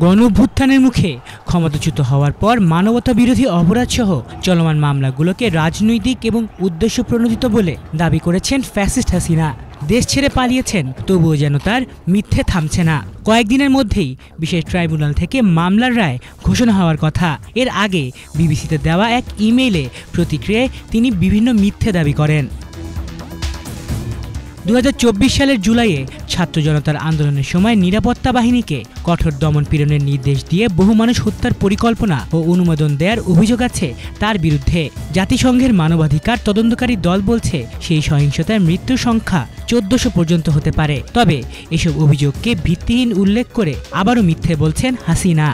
গণঅভ্যুত্থানের মুখে ক্ষমতাচ্যুত হওয়ার পর মানবতা বিরোধী অপরাধসহ চলমান মামলাগুলোকে রাজনৈতিক এবং উদ্দেশ্যপ্রণোদিত বলে দাবি করেছেন ফ্যাসিস্ট হাসিনা। দেশ ছেড়ে পালিয়েছেন, তবুও যেন তার মিথ্যে থামছে না। কয়েকদিনের মধ্যেই বিশেষ ট্রাইব্যুনাল থেকে মামলার রায় ঘোষণা হওয়ার কথা। এর আগে বিবিসিতে দেওয়া এক ইমেইলে প্রতিক্রিয়ায় তিনি বিভিন্ন মিথ্যে দাবি করেন। 2024 সালের জুলাইয়ে ছাত্র জনতার আন্দোলনের সময় নিরাপত্তা বাহিনীকে কঠোর দমন পীড়নের নির্দেশ দিয়ে বহু মানুষ হত্যার পরিকল্পনা ও অনুমোদন দেওয়ার অভিযোগ আছে তার বিরুদ্ধে। জাতিসংঘের মানবাধিকার তদন্তকারী দল বলছে সেই সহিংসতার মৃত্যুর সংখ্যা 1400 পর্যন্ত হতে পারে। তবে এসব অভিযোগকে ভিত্তিহীন উল্লেখ করে আবারও মিথ্যে বলছেন হাসিনা।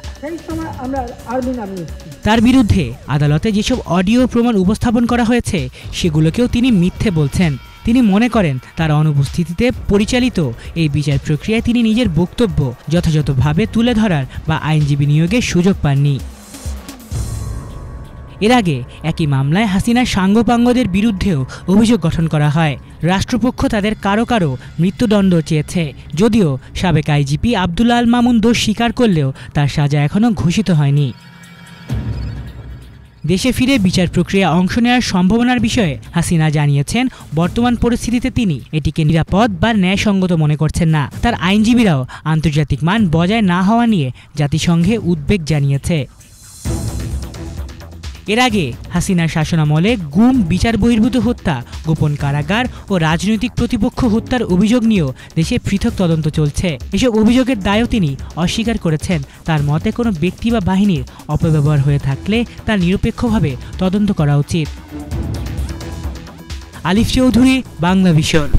তার বিরুদ্ধে আদালতে যেসব অডিও প্রমাণ উপস্থাপন করা হয়েছে সেগুলোকেও তিনি মিথ্যে বলছেন। তিনি মনে করেন তার অনুপস্থিতিতে পরিচালিত এই বিচার প্রক্রিয়ায় তিনি নিজের বক্তব্য যথাযথভাবে তুলে ধরার বা আইনজীবী নিয়োগের সুযোগ পাননি। এর আগে একই মামলায় হাসিনার সাঙ্গপাঙ্গদের বিরুদ্ধেও অভিযোগ গঠন করা হয়। রাষ্ট্রপক্ষ তাদের কারো কারো মৃত্যুদণ্ড চেয়েছে, যদিও সাবেক আইজিপি আব্দুল আল মামুন দোষ স্বীকার করলেও তার সাজা এখনও ঘোষিত হয়নি। দেশে ফিরে বিচার প্রক্রিয়ায় অংশ নেওয়ার সম্ভাবনার বিষয়ে হাসিনা জানিয়েছেন, বর্তমান পরিস্থিতিতে তিনি এটিকে নিরাপদ বা ন্যায়সঙ্গত মনে করছেন না। তার আইনজীবীরাও আন্তর্জাতিক মান বজায় না হওয়া নিয়ে জাতিসংঘে উদ্বেগ জানিয়েছে। এর আগে হাসিনার শাসনামলে গুম, বিচার বহির্ভূত হত্যা, গোপন কারাগার ও রাজনৈতিক প্রতিপক্ষ হত্যার অভিযোগ নিয়েও দেশে পৃথক তদন্ত চলছে। এসব অভিযোগের দায়ও তিনি অস্বীকার করেছেন। তার মতে কোনো ব্যক্তি বা বাহিনীর অপব্যবহার হয়ে থাকলে তা নিরপেক্ষভাবে তদন্ত করা উচিত। আলিফ চৌধুরী, বাংলা ভিশন।